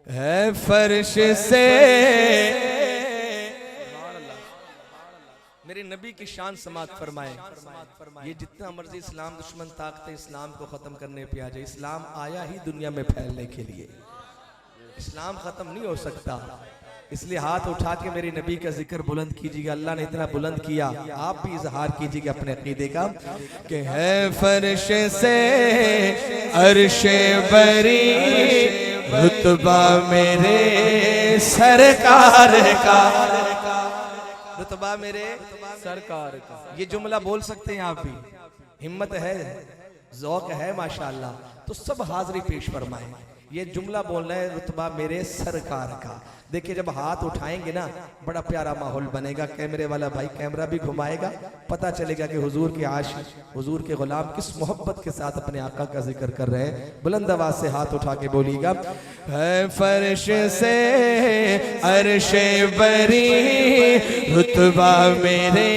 है फर्श से। मेरे नबी की शान समात फरमाए। ये जितना मर्जी इस्लाम दुश्मन ताकते इस्लाम को खत्म करने पे आ जाए, इस्लाम आया ही दुनिया में फैलने के लिए, इस्लाम खत्म नहीं हो सकता। इसलिए हाथ उठा के मेरे नबी का जिक्र बुलंद कीजिएगा। अल्लाह ने इतना बुलंद किया, आप भी इजहार कीजिएगा अपने अकीदे का कि है फर्श से अर्शे बरी रुतबा मेरे सरकार का, रुतबा मेरे सरकार का। ये जुमला बोल सकते हैं आप भी, हिम्मत है, ज़ौक़ है माशाअल्लाह, तो सब हाज़री पेश फरमाएं। ये जुमला बोलना है रुतबा मेरे सरकार का। देखिए जब हाथ उठाएंगे ना बड़ा प्यारा माहौल बनेगा। कैमरे वाला भाई कैमरा भी घुमाएगा, पता चलेगा कि हुजूर के आशिक, हुजूर के गुलाम किस मोहब्बत के साथ अपने आका का जिक्र कर रहे हैं। बुलंद आवाज से हाथ उठा के बोलिएगा, है फर्श से अर्शे बरी रुतबा मेरे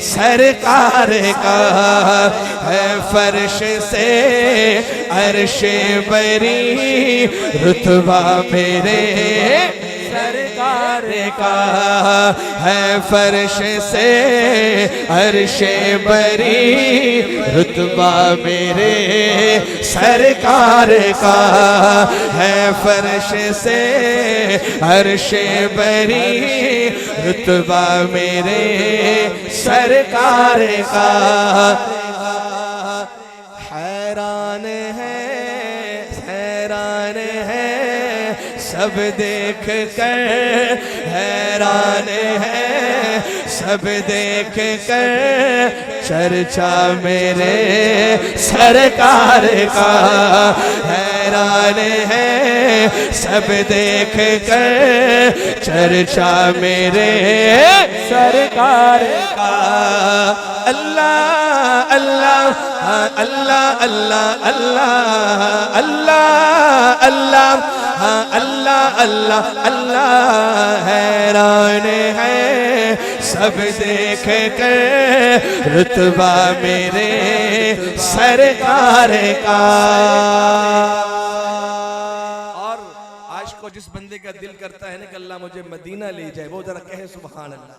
सरकार का, है फर्श से अर्शे बरी रुतबा मेरे सरकार का, है फर्श से अर्शे बरी रुतबा मेरे सरकार का, है फर्श से अर्शे बरी रुतबा मेरे सरकार का। हैरान है, हैरान है सब देख कर, हैरान है सब देख कर चर्चा मेरे सरकार का, हैरान है सब देख कर चर्चा मेरे सरकार का। अल्लाह अल्लाह अल्लाह अल्लाह अल्लाह अल्लाह अल्लाह अल्लाह अल्लाह अल्लाह, हैरान है सब देख कर रुतबा मेरे सरकार का। और आज को जिस बंदे का दिल करता है ना कि अल्लाह मुझे मदीना ले जाए, वो जरा कहे सुभान अल्लाह।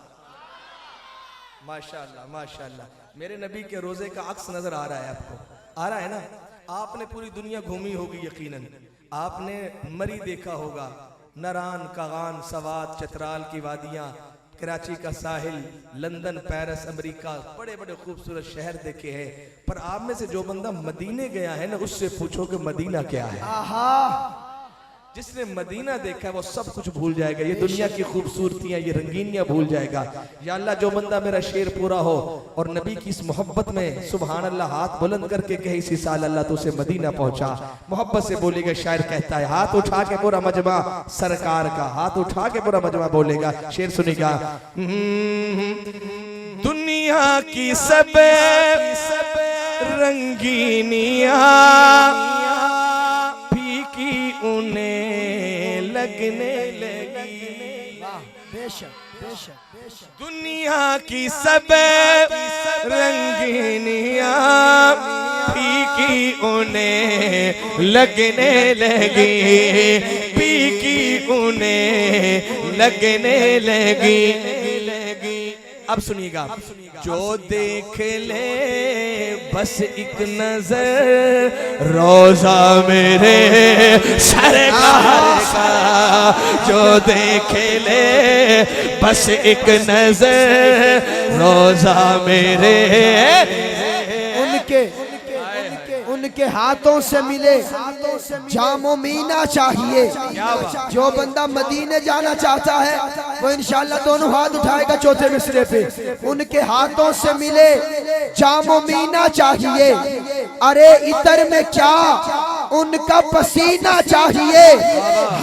माशाअल्लाह माशाअल्लाह। मेरे नबी के रोजे का अक्स नजर आ रहा है आपको, आ रहा है ना? आपने पूरी दुनिया घूमी होगी यकीनन, आपने मरी देखा होगा, नरान, कागान, सवात, चतराल की वादियाँ, कराची का साहिल, लंदन, पेरिस, अमेरिका, बड़े बड़े खूबसूरत शहर देखे हैं। पर आप में से जो बंदा मदीने गया है ना, उससे पूछो कि मदीना क्या है। जिसने मदीना देखा है वो सब कुछ भूल जाएगा, ये दुनिया की खूबसूरतियां, ये रंगीनियां भूल जाएगा। या अल्लाह जो बंदा मेरा शेर पूरा हो और नबी की इस मोहब्बत में सुभान अल्लाह हाथ बुलंद करके कहे इसी साल अल्लाह तो उसे मदीना पहुंचा। मोहब्बत से बोलेगा, शायर कहता है हाथ उठा के पूरा मजमा सरकार का, हाथ उठा के पूरा मजमा बोलेगा। शेर सुनेगा, दुनिया की सब रंगीनियां उन्हें लगने लगी, दुनिया की सब रंगीनियां फीकी उन्हें लगने लगी, फीकी उन्हें लगने लगी। अब सुनिएगा, जो देख ले बस एक नजर रोजा मेरे सरकार का, जो देख ले बस एक नजर रोजा मेरे, उनके हाथों से मिले जामो मीना चाहिए। जो बंदा मदीने जाना चाहता है वो इंशाल्लाह दोनों हाथ उठाएगा चौथे मिसरे पे। उनके हाथों से मिले जामो मीना चाहिए, अरे इतर में क्या उनका पसीना चाहिए।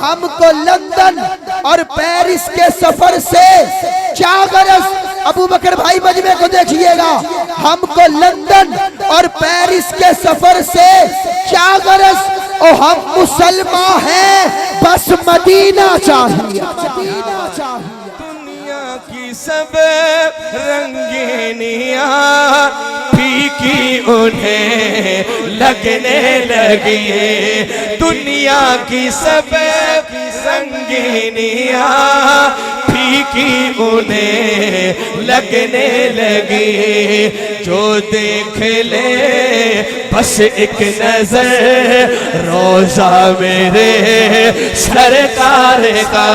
हमको लंदन और पेरिस के सफर से क्या गरज, अबू बकर भाई मजमे को देखिएगा, हमको लंदन और पेरिस के सफर से क्या गरज, ओ हम मुसलमान हैं बस मदीना चाहिए। दुनिया की सब रंगीनियां फीकी उन्हें लगने लगी। दुनिया की सब रंगीनियां फीकी उन्हें लगने लगी। जो देख ले बस एक नजर रोजा मेरे सरकार का,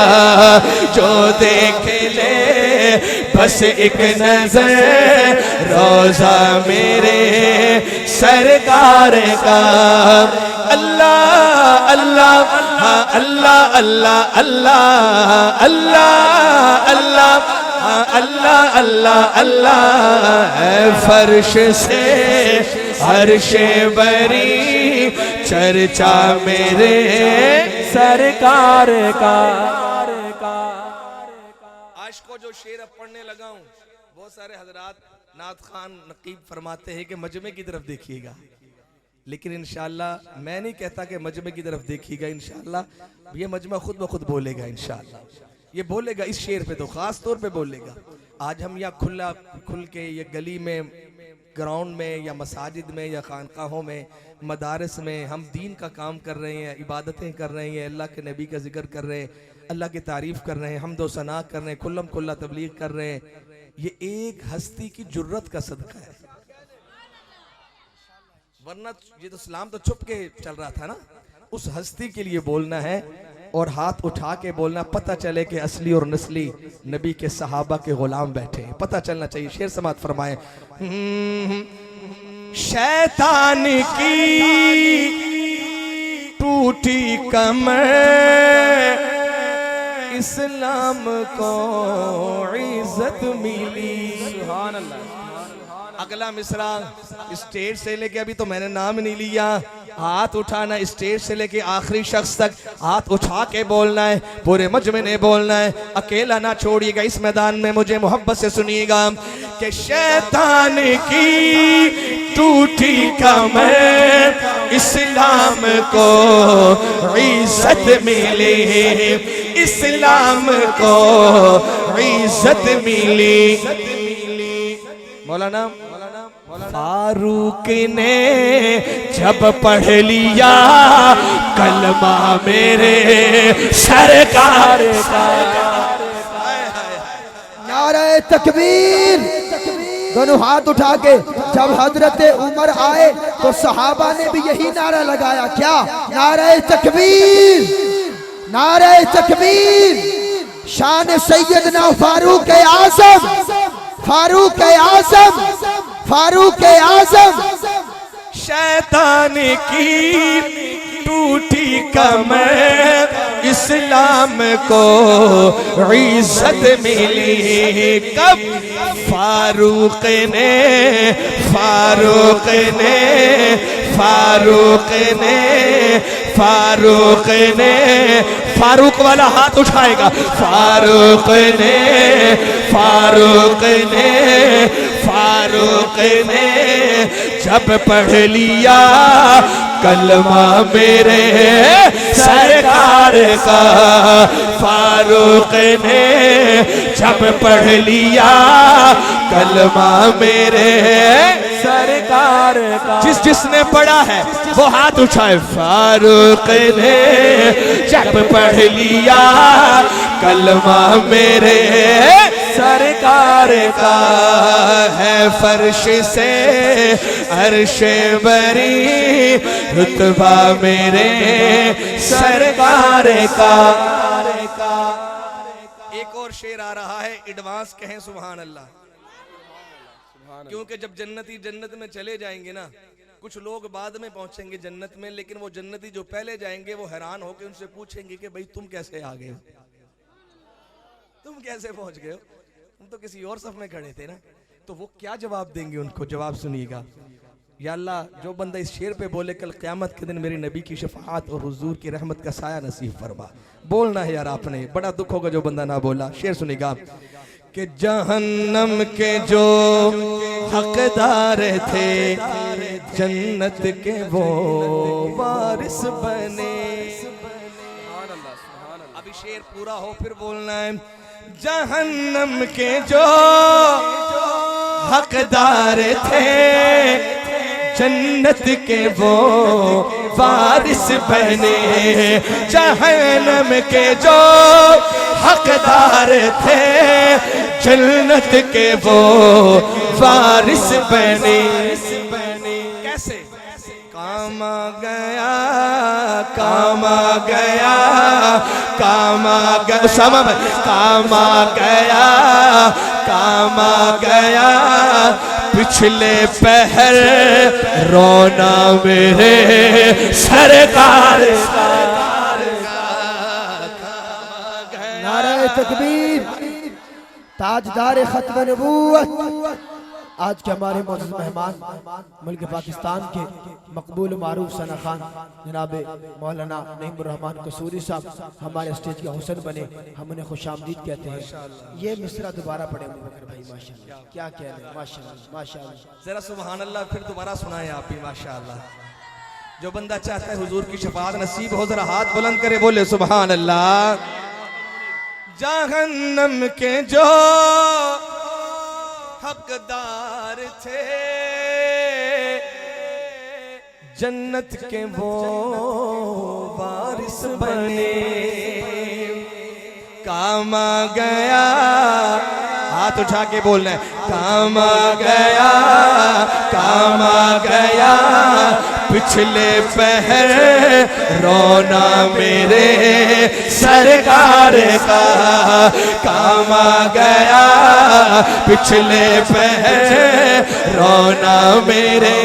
जो देख ले बस एक नजर रोजा मेरे सरकार का। अल्लाह अल्लाह अल्लाह अल्लाह अल्लाह अल्लाह अल्लाह अल्लाह अल्लाह अल्लाह। फर्श से अर्श बरी चर्चा मेरे सरकार का। आज को जो शेर अब पढ़ने लगा हूँ, बहुत सारे हजरात नात खान नकीब फरमाते हैं कि मजमे की तरफ देखिएगा, लेकिन इंशाअल्लाह मैं नहीं कहता कि मजमे की तरफ देखिएगा। इंशाअल्लाह ये मजमा खुद ब खुद बोलेगा, इंशाअल्लाह ये बोलेगा इस शेर पे तो खास तौर पे बोलेगा। आज हम यहाँ खुल के ये गली में, ग्राउंड में या मसाजिद में या खानकाहों में, मदारस में हम दीन का काम कर रहे हैं, इबादतें कर रहे हैं, अल्लाह के नबी का जिक्र कर रहे हैं, अल्लाह की तारीफ़ कर रहे हैं, हमदो सना कर रहे हैं, खुल्लम खुल्ला तबलीग कर रहे हैं। ये एक हस्ती की जुर्रत का सदका है, वरना ये तो इस्लाम तो छुप के चल रहा था ना। उस हस्ती के लिए बोलना है और हाथ उठा के बोलना, पता चले कि असली और नस्ली नबी के सहाबा के गुलाम बैठे हैं, पता चलना चाहिए। शेर समात फरमाए। शैतान की टूटी कमर इस्लाम को इज्जत मिली। सुभान अल्लाह। अगला मिसरा स्टेज से लेके, अभी तो मैंने नाम नहीं लिया, हाथ उठाना स्टेज से लेके आखिरी शख्स तक हाथ उठा के बोलना है, पूरे मजमे ने बोलना है, अकेला ना छोड़िएगा इस मैदान में, मुझे मोहब्बत से सुनिएगा कि शैतान की टूटी कमर इस्लाम को इज्जत मिली, इस्लाम को इज्जत मिली। मौलाना फारूक ने जब पढ़ लिया कलमा मेरे सरकार का। नारे तकबीर, दोनों हाथ उठा के। जब हजरत उमर आए तो सहाबा ने भी यही नारा लगाया, क्या? नारे तकबीर, नारे तकबीर। शान सैयदना फारूक आज़म, फारूक आज़म, फारूक आज़म। शैतान की टूटी कमर इस्लाम को इज्जत मिली। कब? फारूक ने, फारूक ने, फारूक ने, फारूक ने, फारूक वाला हाथ उठाएगा। फारूक ने, फारूक ने, फारूक ने जब पढ़ लिया कलमा मेरे सरकार का, फारूक ने जब पढ़ लिया कलमा मेरे सरकार का। जिसने पढ़ा है वो हाथ उठाए। फारूक ने जब पढ़ लिया कलमा मेरे सरकार का, है फर्श से अर्श बरी रुतबा मेरे सरकार का। एक और शेर आ रहा है, एडवांस कहें सुभान अल्लाह। क्योंकि जब जन्नती जन्नत में चले जाएंगे ना, कुछ लोग बाद में पहुंचेंगे जन्नत में, लेकिन वो जन्नती जो पहले जाएंगे वो हैरान होकर उनसे पूछेंगे कि भाई तुम कैसे आ गए हो, तुम कैसे पहुंच गए हो, तुम तो किसी और सफ में खड़े थे ना। तो वो क्या जवाब देंगे उनको? जवाब सुनिएगा। या अल्लाह, जो बंदा इस शेर पे बोले कल क़यामत के दिन मेरी नबी की शफाअत और हुजूर की रहमत का साया नसीब फरमा। बोलना है यार आपने, बड़ा दुख होगा जो बंदा ना बोला। शेर सुनिएगा कि जहन्नम के जो हकदार थे जन्नत के वो वारिस बने। अभी शेर पूरा हो फिर बोलना है। जहन्नम के जो हकदार थे, जन्नत के वो वारिस बने। जहन्नम के जो हकदार थे, जन्नत के वो वारिस बने। कैसे? काम आ गया, काम आ गया, काम आ गया, उसामा भाई, काम आ गया, काम आ गया, पिछले पहर रोना मेरे सरकार का। नारे तकबीर, ताजदार खत्म नबूवत। आज के हमारे मौजूद मेहमान मुल्क पाकिस्तान के मकबूल मारूफ सना खान जनाब मौलाना नईमुर्रहमान कसूरी साहब हमारे स्टेज के हुसन बने, हम उन्हें खुशामदीद कहते हैं। ये मिसरा दोबारा पढ़े भाई, माशाअल्लाह, क्या कह रहे हैं, माशाअल्लाह माशाअल्लाह। जरा सुभान अल्लाह फिर दोबारा सुनाए आप ही, माशाअल्लाह। जो बंदा चाहता है हुजूर की शफाअत नसीब हो, जरा हाथ बुलंद करे, बोले सुभान अल्लाह। जहन्नम के जो हकदार थे, जन्नत के वो वारिस बने। काम आ गया, हाथ उठा के बोलना है, काम आ गया, काम आ गया, पिछले पहर रोना मेरे सरकार का। काम आ गया, पिछले पहर रोना मेरे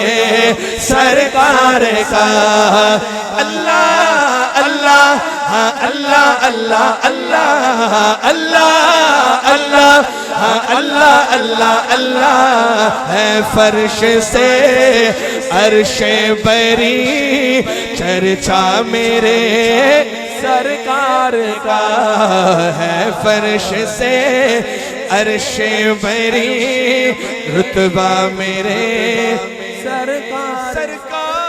सरकार का। अल्लाह अल्लाह, हाँ अल्लाह अल्लाह अल्लाह अल्लाह अल्लाह, हाँ अल्लाह अल्लाह अल्लाह है। फर्श से अर्शे बरी चर्चा मेरे सरकार का है। फर्श से अर्शे बरी रुतबा मेरे सरकार।